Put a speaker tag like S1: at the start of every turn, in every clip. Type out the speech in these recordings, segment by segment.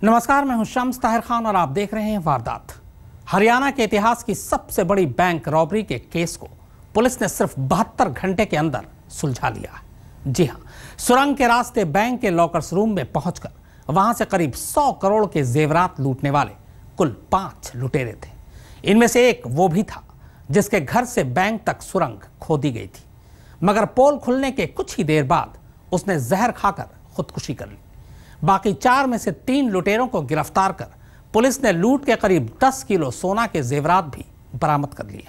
S1: नमस्कार, मैं हूं शम्स ताहिर खान और आप देख रहे हैं वारदात। हरियाणा के इतिहास की सबसे बड़ी बैंक रॉबरी के केस को पुलिस ने सिर्फ 72 घंटे के अंदर सुलझा लिया। जी हां, सुरंग के रास्ते बैंक के लॉकर्स रूम में पहुंचकर वहां से करीब 100 करोड़ के जेवरात लूटने वाले कुल 5 लुटेरे थे। इनमें से एक वो भी था जिसके घर से बैंक तक सुरंग खोदी गई थी, मगर पोल खुलने के कुछ ही देर बाद उसने जहर खाकर खुदकुशी कर ली। बाकी 4 में से 3 लुटेरों को गिरफ्तार कर पुलिस ने लूट के करीब 10 किलो सोना के जेवरात भी बरामद कर लिए।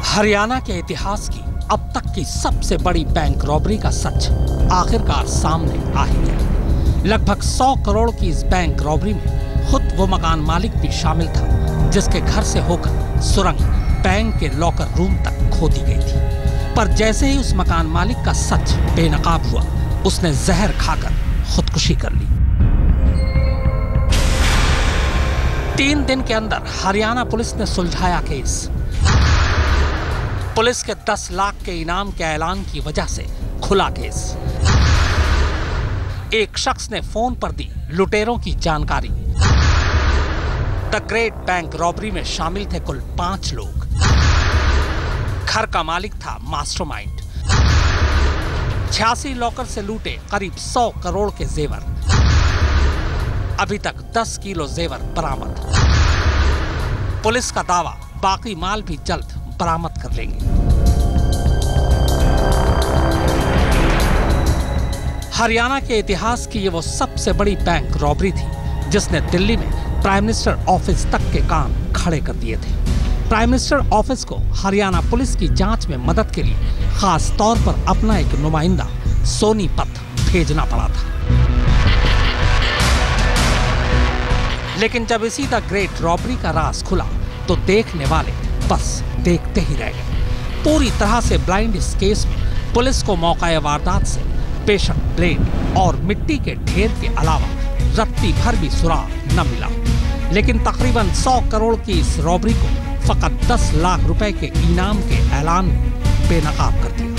S1: हरियाणा के इतिहास की अब तक की सबसे बड़ी बैंक रॉबरी का सच आखिरकार सामने आ ही गया। लगभग 100 करोड़ की इस बैंक रॉबरी में खुद वो मकान मालिक भी शामिल था जिसके घर से होकर सुरंग बैंक के लॉकर रूम तक खोदी गई थी। पर जैसे ही उस मकान मालिक का सच बेनकाब हुआ, उसने जहर खाकर खुदकुशी कर ली। 3 दिन के अंदर हरियाणा पुलिस ने सुलझाया केस। पुलिस के 10 लाख के इनाम के ऐलान की वजह से खुला केस। एक शख्स ने फोन पर दी लुटेरों की जानकारी। द ग्रेट बैंक रॉबरी में शामिल थे कुल 5 लोग। घर का मालिक था मास्टरमाइंड। 86 लॉकर से लूटे करीब 100 करोड़ के जेवर। अभी तक 10 किलो जेवर बरामद। पुलिस का दावा, बाकी माल भी जल्द बरामद कर लेंगे। हरियाणा के इतिहास की ये वो सबसे बड़ी बैंक रॉबरी थी जिसने दिल्ली में प्राइम मिनिस्टर ऑफिस तक के काम खड़े कर दिए थे। प्राइम मिनिस्टर ऑफिस को हरियाणा पुलिस की जांच में मदद के लिए खास तौर पर अपना एक नुमाइंदा सोनीपत भेजना पड़ा था। लेकिन जब इसी द ग्रेट रॉबरी का राज खुला तो देखने वाले बस देखते ही रह गए। पूरी तरह से ब्लाइंड इस केस में पुलिस को मौका वारदात से बेशक ब्लेड और मिट्टी के ढेर के अलावा रत्ती भर भी सुराग न मिला, लेकिन तकरीबन 100 करोड़ की इस रॉबरी को फकत 10 लाख रुपए के इनाम के ऐलान में बेनकाब कर दिया।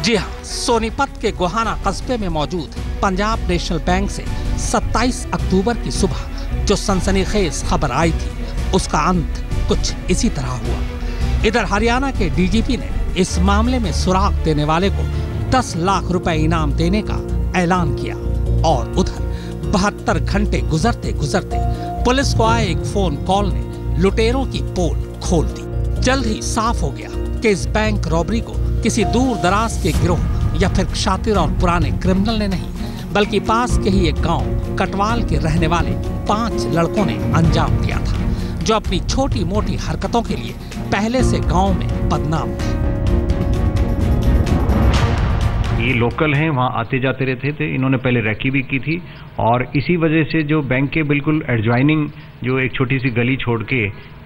S1: जी हां, सोनीपत के गोहाना कस्बे में मौजूद पंजाब नेशनल बैंक से 27 अक्टूबर की सुबह जो सनसनीखेज खबर आई थी, उसका अंत कुछ इसी तरह हुआ। इधर हरियाणा के डीजीपी ने इस मामले में सुराग देने वाले को 10 लाख रुपए इनाम देने का ऐलान किया और उधर 72 घंटे गुजरते गुजरते पुलिस को आए एक फोन कॉल ने लुटेरों की पोल खोल दी। जल्द ही साफ हो गया कि इस बैंक रॉबरी को किसी दूर दराज के गिरोह या फिर शातिर और पुराने क्रिमिनल ने नहीं, बल्कि पास के ही एक गांव कटवाल के रहने वाले 5 लड़कों ने अंजाम दिया था, जो अपनी छोटी मोटी हरकतों के लिए पहले से गांव में बदनाम थे।
S2: ये लोकल हैं, वहाँ आते जाते रहते थे। इन्होंने पहले रैकी भी की थी और इसी वजह से जो बैंक के बिल्कुल एडजॉइनिंग जो एक छोटी सी गली छोड़ के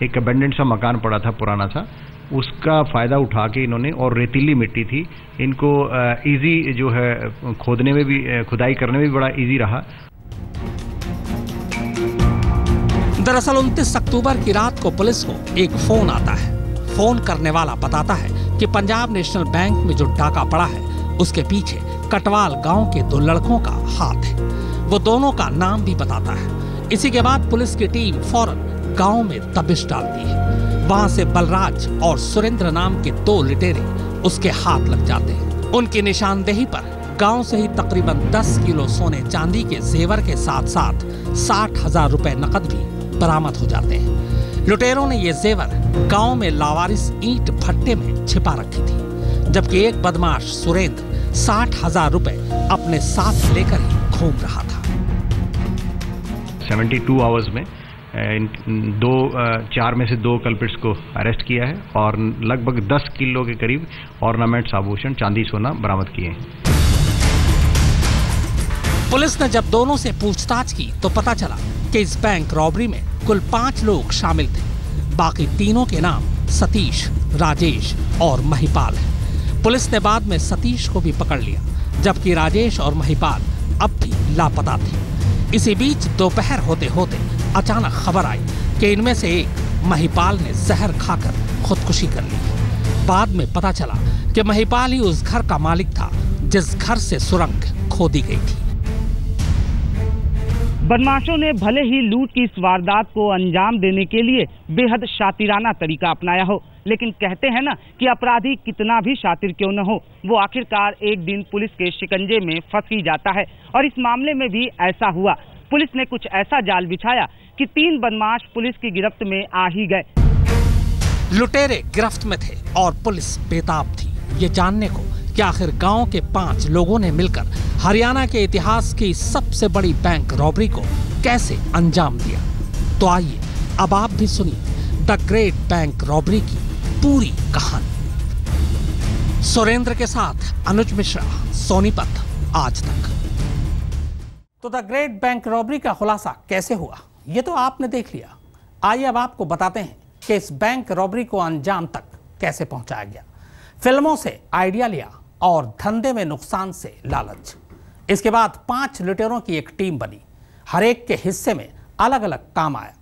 S2: एक अबेंडेंट सा मकान पड़ा था पुराना सा, उसका फ़ायदा उठा के इन्होंने, और रेतीली मिट्टी थी, इनको इजी जो है खोदने में भी, खुदाई करने में भी बड़ा इजी रहा।
S1: दरअसल 29 अक्टूबर की रात को पुलिस को एक फोन आता है। फोन करने वाला बताता है कि पंजाब नेशनल बैंक में जो डाका पड़ा है उसके पीछे कटवाल गांव के 2 लड़कों का हाथ है। वो दोनों का नाम भी बताता है। इसी के बाद पुलिस की टीम फौरन गांव में दबिश डालती है। वहां से बलराज और सुरेंद्र नाम के 2 लुटेरे उसके हाथ लग जाते हैं। उनकी निशानदेही पर गांव से ही तकरीबन 10 किलो सोने चांदी के जेवर के साथ साथ 60,000 रुपए नकद भी बरामद हो जाते हैं। लुटेरों ने ये जेवर गांव में लावारिस ईंट भट्टे में छिपा रखी थी, जबकि एक बदमाश सुरेंद्र 60,000 रुपए अपने साथ लेकर ही घूम रहा था।
S2: 72 आवर्स में 4 में से 2 कल्प्रिट्स को अरेस्ट किया है और लगभग 10 किलो के करीब ऑर्नामेंट्स, आभूषण, चांदी, सोना बरामद किए हैं।
S1: पुलिस ने जब दोनों से पूछताछ की तो पता चला कि इस बैंक रॉबरी में कुल 5 लोग शामिल थे। बाकी तीनों के नाम सतीश, राजेश और महिपाल है। पुलिस ने बाद में सतीश को भी पकड़ लिया, जबकि राजेश और महिपाल अब भी लापता थे। इसी बीच दोपहर होते होते अचानक खबर आई कि इनमें से एक महिपाल ने जहर खाकर खुदकुशी कर ली। बाद में पता चला कि महिपाल ही उस घर का मालिक था जिस घर से सुरंग खोदी गई थी।
S3: बदमाशों ने भले ही लूट की इस वारदात को अंजाम देने के लिए बेहद शातिराना तरीका अपनाया हो, लेकिन कहते हैं ना कि अपराधी कितना भी शातिर क्यों न हो, वो आखिरकार एक दिन पुलिस के शिकंजे में फंस ही जाता है। और इस मामले में भी ऐसा हुआ। पुलिस ने कुछ ऐसा जाल बिछाया कि 3 बदमाश पुलिस की गिरफ्त में आ ही गए।
S1: लुटेरे गिरफ्त में थे और पुलिस बेताब थी ये जानने को कि आखिर गांव के 5 लोगों ने मिलकर हरियाणा के इतिहास की सबसे बड़ी बैंक रॉबरी को कैसे अंजाम दिया। तो आइए अब आप भी सुनिए द ग्रेट बैंक रॉबरी की पूरी कहानी। सुरेंद्र के साथ अनुज मिश्रा, सोनीपत, आज तक। तो द ग्रेट बैंक रॉबरी का खुलासा कैसे हुआ ये तो आपने देख लिया। आइए अब आपको बताते हैं कि इस बैंक रॉबरी को अंजाम तक कैसे पहुंचाया गया। फिल्मों से आइडिया लिया और धंधे में नुकसान से लालच। इसके बाद 5 लुटेरों की एक टीम बनी। हर एक के हिस्से में अलग अलग काम आया।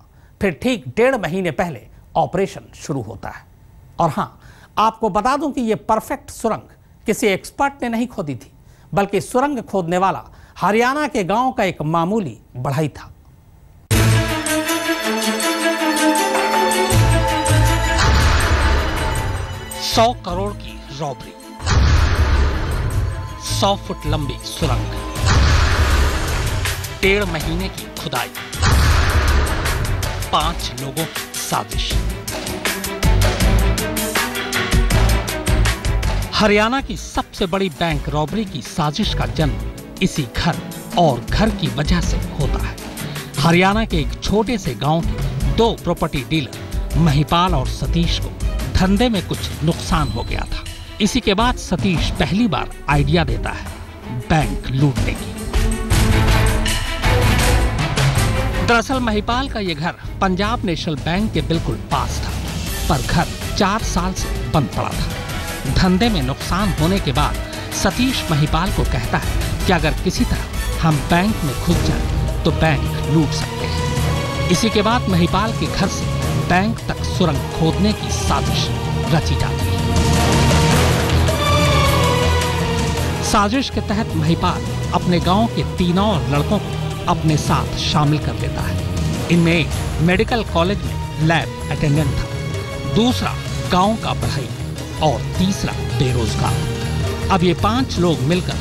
S1: फिर ठीक 1.5 महीने पहले ऑपरेशन शुरू होता है। और हाँ, आपको बता दूं कि यह परफेक्ट सुरंग किसी एक्सपर्ट ने नहीं खोदी थी, बल्कि सुरंग खोदने वाला हरियाणा के गांव का एक मामूली बढ़ई था। $100 करोड़ की रॉबरी, 100 फुट लंबी सुरंग, 1.5 महीने की खुदाई, 5 लोगों की साजिश। हरियाणा की सबसे बड़ी बैंक रॉबरी की साजिश का जन्म इसी घर और घर की वजह से होता है। हरियाणा के एक छोटे से गांव के 2 प्रॉपर्टी डीलर महिपाल और सतीश को धंधे में कुछ नुकसान हो गया था। इसी के बाद सतीश पहली बार आइडिया देता है बैंक लूटने की। दरअसल महिपाल का यह घर पंजाब नेशनल बैंक के बिल्कुल पास था, पर घर 4 साल से बंद पड़ा था। धंधे में नुकसान होने के बाद सतीश महिपाल को कहता है कि अगर किसी तरह हम बैंक में घुस जाएं तो बैंक लूट सकते हैं। इसी के बाद महिपाल के घर से बैंक तक सुरंग खोदने की साजिश रची जाती है। साजिश के तहत महिपाल अपने गांव के 3 और लड़कों को अपने साथ शामिल कर लेता है। इनमें एक मेडिकल कॉलेज में लैब अटेंडेंट था, दूसरा गांव का बढ़ई और तीसरा बेरोजगार। अब ये 5 लोग मिलकर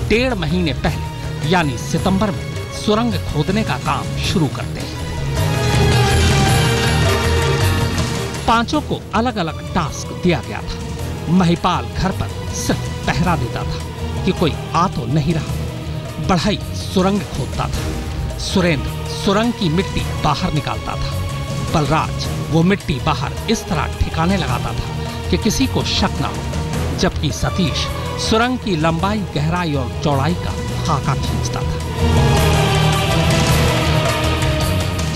S1: 1.5 महीने पहले यानी सितंबर में सुरंग खोदने का काम शुरू करते हैं। 5 को अलग अलग टास्क दिया गया था। महिपाल घर पर सिर्फ पहरा देता था कि कोई आ तो नहीं रहा। बढ़ई सुरंग खोदता था। सुरेंद्र सुरंग की मिट्टी बाहर निकालता था। बलराज वो मिट्टी बाहर इस तरह ठिकाने लगाता था कि किसी को शक ना हो, जबकि सतीश सुरंग की लंबाई, गहराई और चौड़ाई का खाका खींचता था।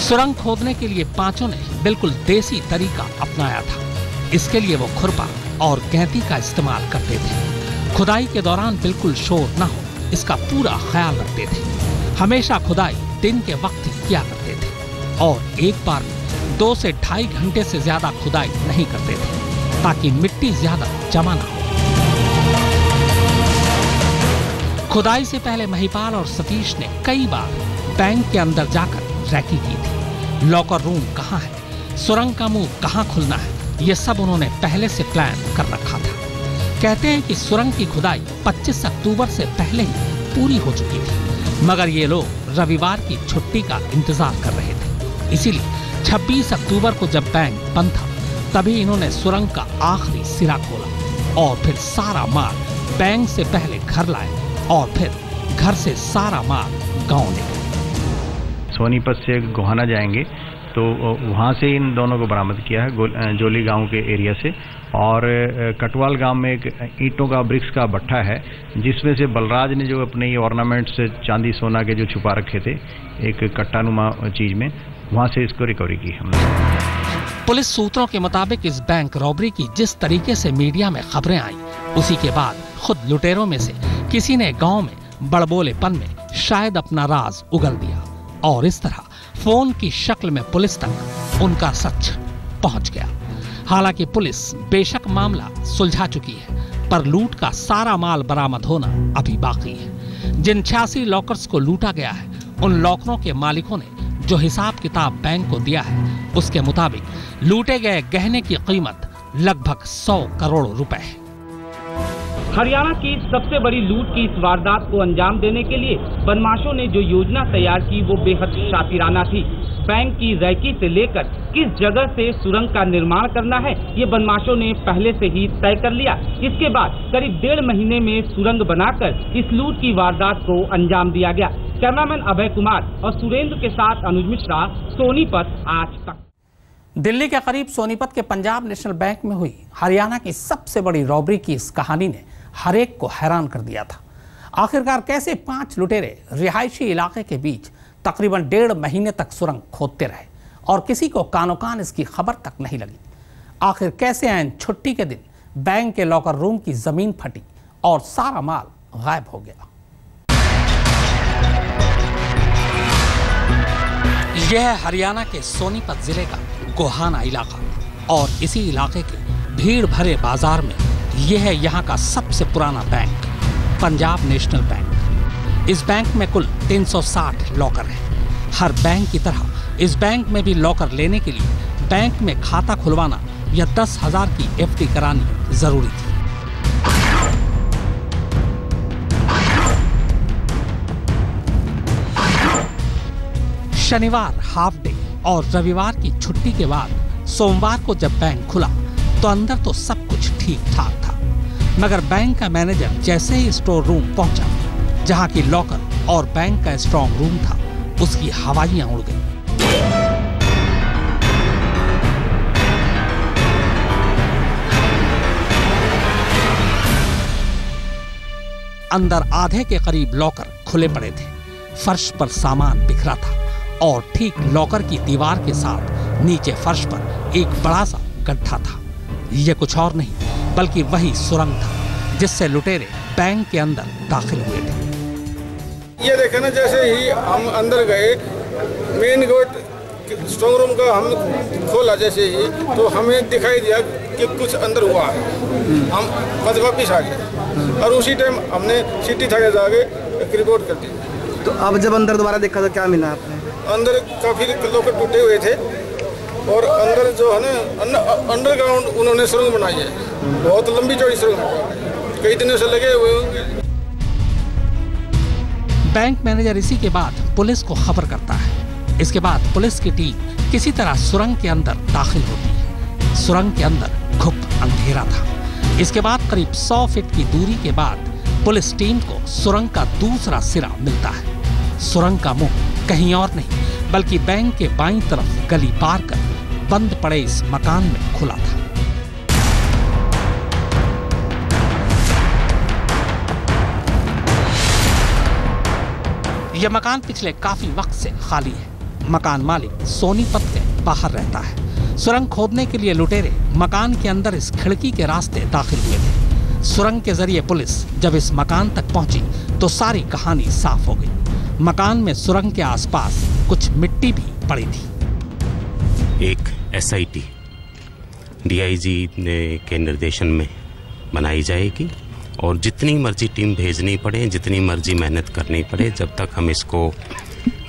S1: सुरंग खोदने के लिए 5 ने बिल्कुल देसी तरीका अपनाया था। इसके लिए वो खुरपा और गैंती का इस्तेमाल करते थे। खुदाई के दौरान बिल्कुल शोर न हो, इसका पूरा ख्याल रखते थे। हमेशा खुदाई दिन के वक्त ही किया करते थे और एक बार 2 से 2.5 घंटे से ज्यादा खुदाई नहीं करते थे, ताकि मिट्टी ज्यादा जमा ना हो। खुदाई से पहले महिपाल और सतीश ने कई बार बैंक के अंदर जाकर रैकी की थी। लॉकर रूम कहाँ है, सुरंग का मुंह कहाँ खुलना है, ये सब उन्होंने पहले से प्लान कर रखा था। कहते हैं कि सुरंग की खुदाई 25 अक्टूबर से पहले ही पूरी हो चुकी थी, मगर ये लोग रविवार की छुट्टी का इंतजार कर रहे थे। इसीलिए 26 अक्टूबर को जब बैंक बंद था, तभी इन्होंने सुरंग का आखिरी सिरा खोला और फिर सारा माल बैंक से पहले घर लाए और फिर घर से सारा माल गांव ले गए।
S2: सोनीपत से गोहाना जाएंगे तो वहाँ से इन दोनों को बरामद किया है, जोली गांव के एरिया से। और कटवाल गांव में एक ईंटों का वृक्ष का भट्ठा है, जिसमें से बलराज ने जो अपने ये ऑर्नामेंट्स चांदी सोना के जो छुपा रखे थे एक कट्टानुमा चीज में, वहाँ से इसको रिकवरी की हमने।
S1: पुलिस सूत्रों के मुताबिक इस बैंक रॉबरी की जिस तरीके से मीडिया में खबरें आई, उसी के बाद खुद लुटेरों में से किसी ने गांव में बड़बोलेपन में शायद अपना राज उगल दिया। और इस तरह फोन की शक्ल में पुलिस तक उनका सच पहुंच गया। हालांकि पुलिस बेशक मामला सुलझा चुकी है, पर लूट का सारा माल बरामद होना अभी बाकी है। जिन 86 लॉकर्स को लूटा गया है, उन लॉकरों के मालिकों ने जो हिसाब किताब बैंक को दिया है, उसके मुताबिक लूटे गए गहने की कीमत लगभग 100 करोड़ रुपए है।
S3: हरियाणा की सबसे बड़ी लूट की इस वारदात को अंजाम देने के लिए बदमाशों ने जो योजना तैयार की वो बेहद शातिराना थी। बैंक की रैकी से लेकर किस जगह से सुरंग का निर्माण करना है, ये बदमाशों ने पहले से ही तय कर लिया। इसके बाद करीब 1.5 महीने में सुरंग बनाकर इस लूट की वारदात को अंजाम दिया गया। कैमरामैन अभय कुमार और सुरेंद्र के साथ अनुज मिश्रा, सोनीपत आज तक।
S1: दिल्ली के करीब सोनीपत के पंजाब नेशनल बैंक में हुई हरियाणा की सबसे बड़ी रॉबरी की इस कहानी ने हर एक को हैरान कर दिया था। आखिरकार कैसे 5 लुटेरे रिहायशी इलाके के बीच तकरीबन 1.5 महीने तक सुरंग खोदते रहे और किसी को कानो कान इसकी खबर तक नहीं लगी। आखिर कैसे ऐन छुट्टी के दिन बैंक के लॉकर रूम की जमीन फटी और सारा माल गायब हो गया। यह है हरियाणा के सोनीपत जिले का गोहाना इलाका और इसी इलाके के भीड़ भरे बाजार में यह है यहाँ का सबसे पुराना बैंक, पंजाब नेशनल बैंक। इस बैंक में कुल 360 लॉकर हैं। हर बैंक की तरह इस बैंक में भी लॉकर लेने के लिए बैंक में खाता खुलवाना या 10,000 की एफडी करानी जरूरी थी। शनिवार हाफ डे और रविवार की छुट्टी के बाद सोमवार को जब बैंक खुला तो अंदर तो सब कुछ ठीक ठाक था, मगर बैंक का मैनेजर जैसे ही स्टोर रूम पहुंचा, जहां की लॉकर और बैंक का स्ट्रॉन्ग रूम था, उसकी हवाइयां उड़ गई। अंदर आधे के करीब लॉकर खुले पड़े थे, फर्श पर सामान बिखरा था और ठीक लॉकर की दीवार के साथ नीचे फर्श पर एक बड़ा सा गड्ढा था। यह कुछ और नहीं बल्कि वही सुरंग था जिससे लुटेरे बैंक के अंदर दाखिल हुए थे।
S4: ये देखे ना, जैसे ही हम अंदर गए, मेन गेट स्ट्रॉन्ग रूम का हम खोला जैसे ही, तो हमें दिखाई दिया कि कुछ अंदर हुआ है। हम वापिस आ गए और उसी टाइम हमने सिटी थाने जाके एक रिपोर्ट कर दी।
S5: तो अब जब अंदर दोबारा देखा तो क्या मिला आपने?
S4: अंदर काफी लॉकर टूटे हुए थे और अंदर जो है ना अंडरग्राउंड उन्होंने सुरंग बनाई है, बहुत लंबी चौड़ी सुरंग, कई दिनों से लगे हुए होंगे।
S1: बैंक मैनेजर इसी के बाद पुलिस को खबर करता है। इसके बाद पुलिस की टीम किसी तरह सुरंग के अंदर दाखिल होती है। सुरंग के अंदर घुप अंधेरा था। इसके बाद करीब 100 फीट की दूरी के बाद पुलिस टीम को सुरंग का दूसरा सिरा मिलता है। सुरंग का मुंह कहीं और नहीं बल्कि बैंक के बाईं तरफ गली पार कर बंद पड़े इस मकान में खुला था। यह मकान पिछले काफी वक्त से खाली है। मकान मालिक सोनीपत के बाहर रहता है। सुरंग खोदने के लिए लुटेरे मकान के अंदर इस खिड़की के रास्ते दाखिल हुए थे। सुरंग के जरिए पुलिस जब इस मकान तक पहुंची तो सारी कहानी साफ हो गई। मकान में सुरंग के आसपास कुछ मिट्टी भी पड़ी थी।
S6: एक एसआईटी डीआईजी के निर्देशन में बनाई जाएगी और जितनी मर्जी टीम भेजनी पड़े, जितनी मर्जी मेहनत करनी पड़े, जब तक हम इसको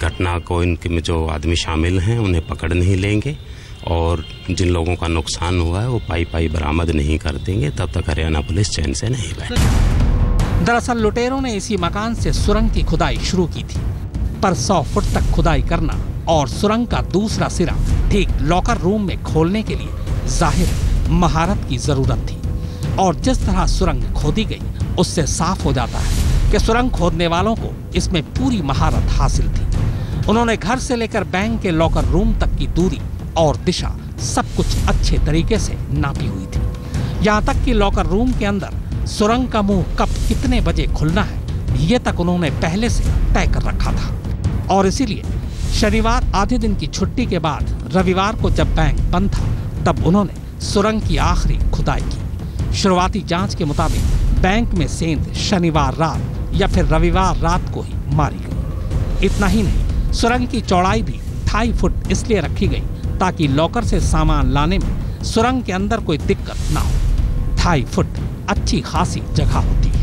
S6: घटना को इनके में जो आदमी शामिल हैं उन्हें पकड़ नहीं लेंगे और जिन लोगों का नुकसान हुआ है वो पाई बरामद नहीं कर देंगे, तब तक हरियाणा पुलिस चैन से नहीं बैठेगी।
S1: दरअसल लुटेरों ने इसी मकान से सुरंग की खुदाई शुरू की थी, पर 100 फुट तक खुदाई करना और सुरंग का दूसरा सिरा ठीक लॉकर रूम में खोलने के लिए जाहिर महारत की जरूरत थी। और जिस तरह सुरंग खोदी गई उससे साफ हो जाता है कि सुरंग खोदने वालों को इसमें पूरी महारत हासिल थी। उन्होंने घर से लेकर बैंक के लॉकर रूम तक की दूरी और दिशा सब कुछ अच्छे तरीके से नापी हुई थी। यहाँ तक कि लॉकर रूम के अंदर सुरंग का मुंह कब कितने बजे खुलना है ये तक उन्होंने पहले से तय कर रखा था। और इसीलिए शनिवार आधे दिन की छुट्टी के बाद रविवार को जब बैंक बंद था तब उन्होंने सुरंग की आखिरी खुदाई की। शुरुआती जांच के मुताबिक बैंक में सेंध शनिवार रात या फिर रविवार रात को ही मारी गई। इतना ही नहीं, सुरंग की चौड़ाई भी 2.5 फुट इसलिए रखी गई ताकि लॉकर से सामान लाने में सुरंग के अंदर कोई दिक्कत ना हो। 2.5 फुट अच्छी खासी जगह होती है।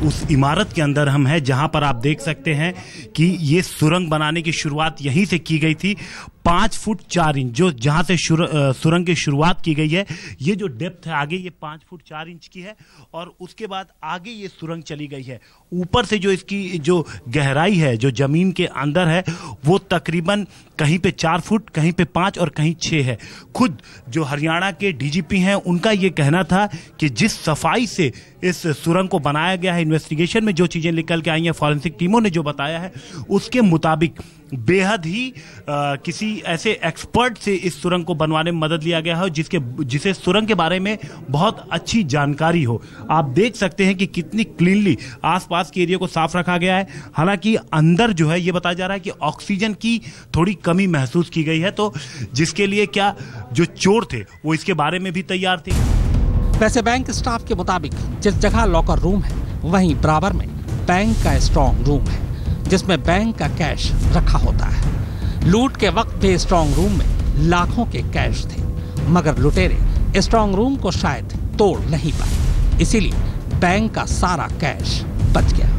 S7: उस इमारत के अंदर हम हैं जहां पर आप देख सकते हैं कि ये सुरंग बनाने की शुरुआत यहीं से की गई थी। 5 फुट 4 इंच जो जहां से सुरंग की शुरुआत की गई है, ये जो डेप्थ है आगे ये 5 फुट 4 इंच की है और उसके बाद आगे ये सुरंग चली गई है। ऊपर से जो इसकी जो गहराई है जो जमीन के अंदर है वो तकरीबन कहीं पे 4 फुट, कहीं पे 5 और कहीं 6 है। खुद जो हरियाणा के डीजीपी हैं उनका ये कहना था कि जिस सफाई से इस सुरंग को बनाया गया है, इन्वेस्टिगेशन में जो चीजें निकल के आई हैं, फॉरेंसिक टीमों ने जो बताया है उसके मुताबिक बेहद ही किसी ऐसे एक्सपर्ट से इस सुरंग को बनवाने में मदद लिया गया है जिसे सुरंग के बारे में बहुत अच्छी जानकारी हो। आप देख सकते हैं कि कितनी क्लीनली आसपास के एरिया को साफ रखा गया है। हालांकि अंदर जो है ये बताया जा रहा है कि ऑक्सीजन की थोड़ी कमी महसूस की गई है, तो जिसके लिए क्या जो चोर थे वो इसके बारे में भी तैयार थे।
S1: वैसे बैंक स्टाफ के मुताबिक जिस जगह लॉकर रूम है वहीं बराबर में बैंक का स्ट्रांग रूम है जिसमें बैंक का कैश रखा होता है। लूट के वक्त भी स्ट्रांग रूम में लाखों के कैश थे, मगर लुटेरे स्ट्रांग रूम को शायद तोड़ नहीं पाए, इसीलिए बैंक का सारा कैश बच गया।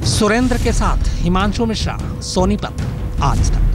S1: सुरेंद्र के साथ हिमांशु मिश्रा, सोनीपत, आज तक।